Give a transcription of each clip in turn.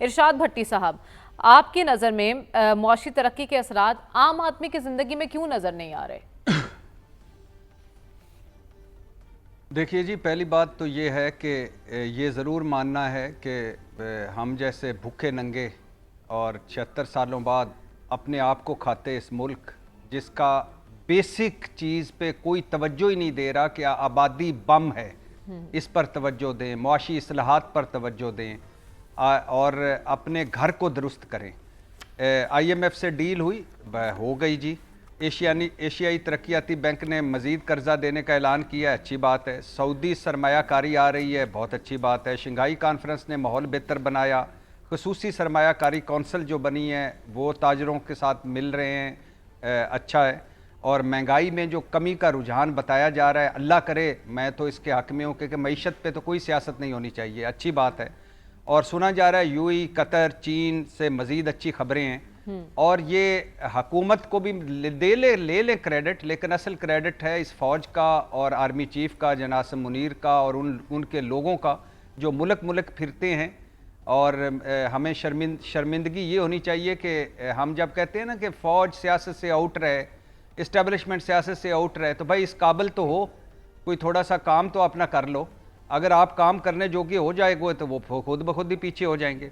इरशाद भट्टी साहब, आपकी नज़र में मुआशी तरक्की के असरात आम आदमी की ज़िंदगी में क्यों नज़र नहीं आ रहे? देखिए जी, पहली बात तो ये है कि ये ज़रूर मानना है कि हम जैसे भूखे नंगे और 76 सालों बाद अपने आप को खाते इस मुल्क जिसका बेसिक चीज़ पे कोई तवज्जो ही नहीं दे रहा कि आबादी बम है, इस पर तवज्जो दें, मुआशी इस्लाहात पर तवज्जो दें और अपने घर को दुरुस्त करें। IMF से डील हुई, हो गई जी। एशियाई तरक्याती बैंक ने मज़ीद कर्जा देने का ऐलान किया है, अच्छी बात है। सऊदी सरमायाकारी आ रही है, बहुत अच्छी बात है। शंघाई कॉन्फ्रेंस ने माहौल बेहतर बनाया। खसूसी सरमायाकारी कौंसल जो बनी है वो ताजरों के साथ मिल रहे हैं, अच्छा है। और महंगाई में जो कमी का रुझान बताया जा रहा है, अल्लाह करे, मैं तो इसके हक़ में हूँ कि मईशत पे तो कोई सियासत नहीं होनी चाहिए, अच्छी बात है। और सुना जा रहा है UAE, कतर, चीन से मज़ीद अच्छी खबरें हैं। और ये हकूमत को भी ले लें क्रेडिट, लेकिन असल क्रेडिट है इस फ़ौज का और आर्मी चीफ़ का, जनाब मुनीर का, और उनके लोगों का जो मुल्क फिरते हैं। और हमें शर्मिंदगी ये होनी चाहिए कि हम जब कहते हैं ना कि फ़ौज सियासत से आउट रहे, इस्टेब्लिशमेंट सियासत से आउट रहे, तो भाई इस काबिल तो हो, कोई थोड़ा सा काम तो अपना कर लो। अगर आप काम करने जोगे हो जाएगा तो वो खुद ब खुद ही पीछे हो जाएंगे।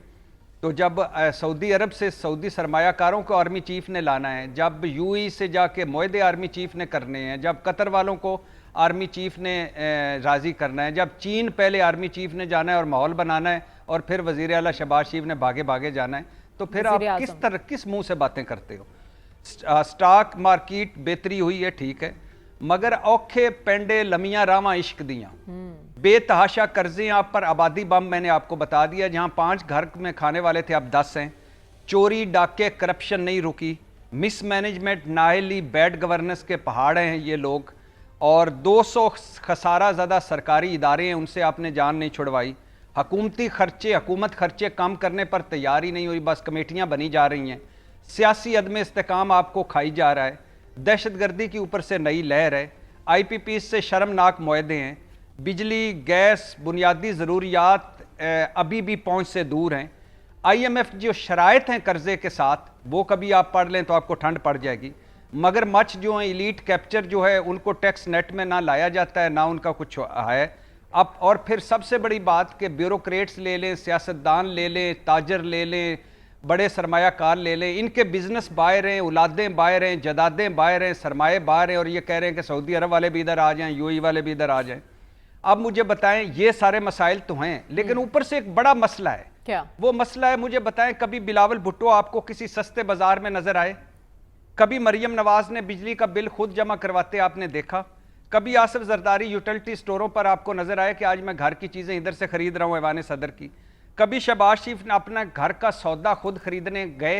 तो जब सऊदी अरब से सऊदी सरमायाकारों को आर्मी चीफ़ ने लाना है, जब UAE से जाके मुआहदे आर्मी चीफ़ ने करने हैं, जब कतर वालों को आर्मी चीफ़ ने राज़ी करना है, जब चीन पहले आर्मी चीफ़ ने जाना है और माहौल बनाना है, और फिर वज़ीर आला शहबाज शरीफ ने भागे भागे जाना है, तो फिर आप किस मुंह से बातें करते हो? स्टॉक मार्केट बेहतरी हुई है, ठीक है, मगर औखे पेंडे लमियां रावां इश्क दियां, बेतहाशा कर्जे आप पर, आबादी बम मैंने आपको बता दिया, जहां 5 घर में खाने वाले थे अब 10 हैं। चोरी डाके करप्शन नहीं रुकी, मिस मैनेजमेंट, नाअहली, बैड गवर्नेंस के पहाड़ हैं ये लोग, और 200 खसारा ज़्यादा सरकारी इदारे हैं, उनसे आपने जान नहीं छुड़वाई। हुकूमत खर्चे कम करने पर तैयार ही नहीं हुई, बस कमेटियाँ बनी जा रही हैं। सियासी अदम इस्तेकाम आपको खाई जा रहा है। दहशत गर्दी की ऊपर से नई लहर है। IPP से शर्मनाक मुआहदे हैं। बिजली, गैस, बुनियादी ज़रूरियात अभी भी पहुंच से दूर हैं। IMF जो शराइत हैं कर्जे के साथ, वो कभी आप पढ़ लें तो आपको ठंड पड़ जाएगी। मगर मच जो है इलीट कैप्चर जो है, उनको टैक्स नेट में ना लाया जाता है, ना उनका कुछ है। अब और फिर सबसे बड़ी बात कि ब्यूरोक्रेट्स ले लें, सियासतदान ले लें, ताजर ले लें, बड़े सरमायाकार ले लें, इनके बिजनेस बाहर हैं, औलादें बाहर हैं, जदादें बाहर हैं, सरमाए बाहर हैं, और ये कह रहे हैं कि सऊदी अरब वाले भी इधर आ जाएं, UAE वाले भी इधर आ जाएं। अब मुझे बताएं, ये सारे मसाइल तो हैं, लेकिन ऊपर से एक बड़ा मसला है। क्या वो मसला है? मुझे बताएं, कभी बिलावल भुट्टो आपको किसी सस्ते बाजार में नजर आए? कभी मरियम नवाज ने बिजली का बिल खुद जमा करवाते आपने देखा? कभी आसिफ जरदारी यूटिलिटी स्टोरों पर आपको नजर आए कि आज मैं घर की चीजें इधर से खरीद रहा हूं ऐवान सदर की? कभी शहबाज शरीफ ने अपना घर का सौदा खुद खरीदने गए?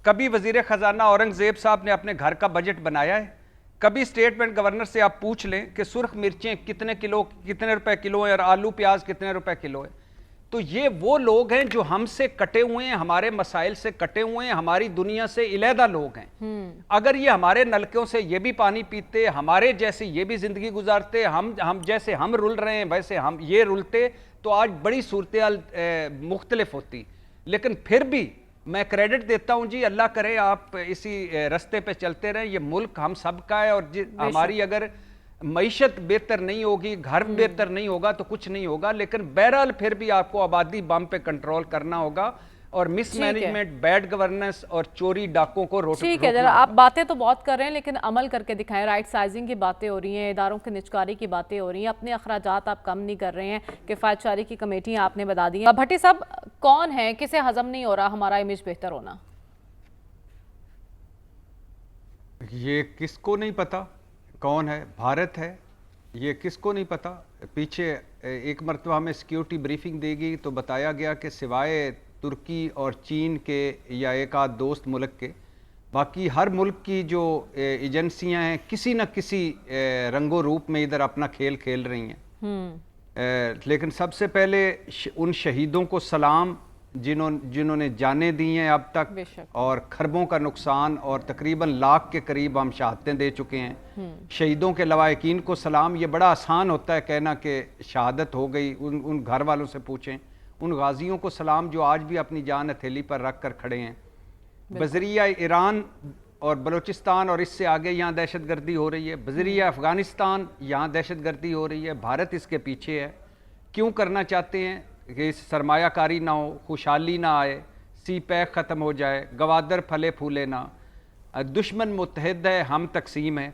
कभी वजीर खजाना औरंगजेब साहब ने अपने घर का बजट बनाया है? कभी स्टेट बैंक गवर्नर से आप पूछ लें कि सुर्ख मिर्चें कितने रुपए किलो है और आलू प्याज कितने रुपए किलो है? तो ये वो लोग हैं जो हमसे कटे हुए हैं, हमारे मसाइल से कटे हुए हैं, हमारी दुनिया से इलेहदा लोग हैं। अगर ये हमारे नलकों से ये भी पानी पीते, हमारे जैसे ये भी जिंदगी गुजारते, हम जैसे हम रुल रहे हैं वैसे हम ये रुलते, तो आज बड़ी सूरत हाल मुख्तलिफ होती। लेकिन फिर भी मैं क्रेडिट देता हूं जी, अल्लाह करे आप इसी रास्ते पे चलते रहें। ये मुल्क हम सब का है, और हमारी अगर मईशत बेहतर नहीं होगी, घर बेहतर नहीं होगा तो कुछ नहीं होगा। लेकिन बहरहाल फिर भी आपको आबादी बम पे कंट्रोल करना होगा, और मिस मैनेजमेंट, बैड गवर्नेंस और चोरी डाकों को रोकना। ठीक है, जरा आप बातें तो बहुत कर रहे हैं, लेकिन अमल करके दिखाएं। राइट साइजिंग की बातें हो रही हैं, इदारों की निजकारी की बातें हो रही हैं, अपने अखराजात आप कम नहीं कर रहे हैं, किफायतशारी की कमेटियां आपने बता दी हैं। भट्टी साहब, कौन है, किसे हजम नहीं हो रहा हमारा इमेज बेहतर होना? ये किसको नहीं पता कौन है? भारत है, ये किसको नहीं पता? पीछे एक मरतबा हमें सिक्योरिटी ब्रीफिंग देगी तो बताया गया कि सिवाय तुर्की और चीन के या एक आध दोस्त मुल्क के, बाकी हर मुल्क की जो एजेंसियां हैं किसी न किसी रंगो रूप में इधर अपना खेल खेल रही हैं। लेकिन सबसे पहले उन शहीदों को सलाम जिन्होंने जाने दी हैं अब तक, और खरबों का नुकसान, और तकरीबन लाख के करीब हम शहादतें दे चुके हैं। शहीदों के लवाहिकीन को सलाम। ये बड़ा आसान होता है कहना कि शहादत हो गई, उन घर वालों से पूछें, ان غازیوں کو سلام جو آج بھی اپنی جان ہتھیلی پر رکھ کر کھڑے ہیں۔ بذریعہ ایران اور بلوچستان اور اس سے آگے یہاں دہشت گردی ہو رہی ہے، بذریعہ افغانستان یہاں دہشت گردی ہو رہی ہے، بھارت اس کے پیچھے ہے۔ کیوں کرنا چاہتے ہیں کہ اس سرمایہ کاری نہ ہو، خوشحالی نہ آئے، سی پیک ختم ہو جائے، گوادر پھلے پھولے نہ۔ دشمن متحد ہے، ہم تقسیم ہے۔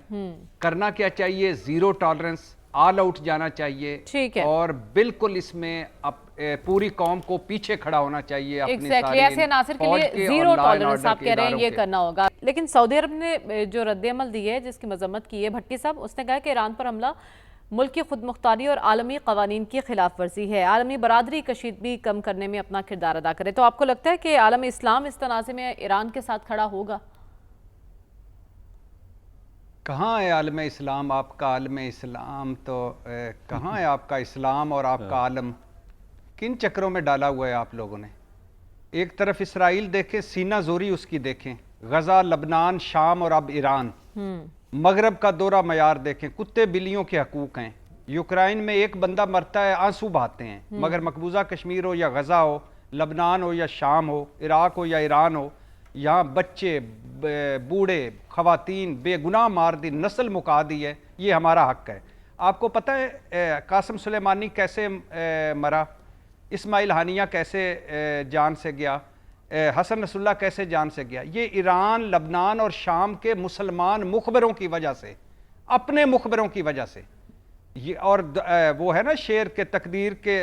کرنا کیا چاہیے؟ زیرو ٹالرنس، آل آؤٹ جانا چاہیے، ٹھیک ہے، اور بالکل اس میں پوری قوم کو پیچھے کھڑا ہونا چاہیے اپنی ایگزیکٹلی ایسے ناصر کے لیے زیرو ٹالرنس آپ کہہ رہے ہیں یہ کرنا ہوگا۔ لیکن سعودی عرب نے جو رد عمل دی ہے، جس کی مذمت کی ہے بھٹی صاحب، اس نے کہا کہ ایران پر حملہ ملک کی خود مختاری اور عالمی قوانین کی خلاف ورزی ہے، عالمی برادری کشیدگی کم کرنے میں اپنا کردار ادا کرے۔ تو آپ کو لگتا ہے کہ عالم اسلام اس تنازع میں ایران کے ساتھ کھڑا ہوگا؟ کہاں ہے عالم اسلام؟ آپ کا عالم اسلام تو کہاں ہے آپ کا اسلام اور آپ کا عالم؟ کن چکروں میں ڈالا ہوا ہے آپ لوگوں نے؟ ایک طرف اسرائیل دیکھیں، سینہ زوری اس کی دیکھیں، غزہ، لبنان، شام اور اب ایران۔ مغرب کا دورہ معیار دیکھیں، کتے بلیوں کے حقوق ہیں۔ یوکرائن میں ایک بندہ مرتا ہے، آنسو بہاتے ہیں، مگر مقبوضہ کشمیر ہو یا غزہ ہو، لبنان ہو یا شام ہو، عراق ہو یا ایران ہو، یہاں بچے، بوڑھے، خواتین بے گناہ مار دی، نسل مکا دی ہے۔ یہ ہمارا حق ہے۔ آپ کو پتہ ہے قاسم سلیمانی کیسے مرا؟ اسماعیل ہانیہ کیسے جان سے گیا؟ حسن نصر اللہ کیسے جان سے گیا؟ یہ ایران، لبنان اور شام کے مسلمان مخبروں کی وجہ سے، اپنے مخبروں کی وجہ سے۔ یہ اور وہ ہے نا شعر کے تقدیر کے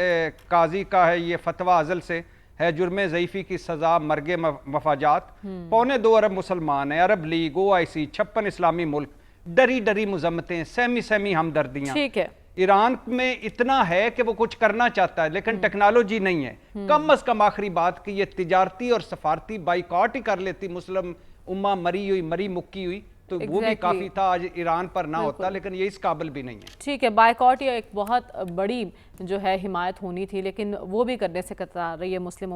قاضی کا ہے یہ فتویٰ ازل سے ہے، جرم ضعیفی کی سزا مرگ مفاجات۔ 2.25 ارب مسلمان ہیں، عرب لیگ، OIC، 56 اسلامی ملک، ڈری ڈری مذمتیں، سہمی سہمی ہمدردیاں۔ ٹھیک ہے، ایران میں اتنا ہے کہ وہ کچھ کرنا چاہتا ہے لیکن ٹیکنالوجی نہیں ہے۔ کم از کم آخری بات کہ یہ تجارتی اور سفارتی بائیکاٹ ہی کر لیتی، مسلم امہ مری ہوئی، مری مکی ہوئی، تو وہ بھی کافی تھا، آج ایران پر نہ ہوتا، لیکن یہ اس قابل بھی نہیں ہے۔ ٹھیک ہے، بائیکاٹ یہ ایک بہت بڑی جو ہے حمایت ہونی تھی، لیکن وہ بھی کرنے سے کترا رہی ہے مسلم امت۔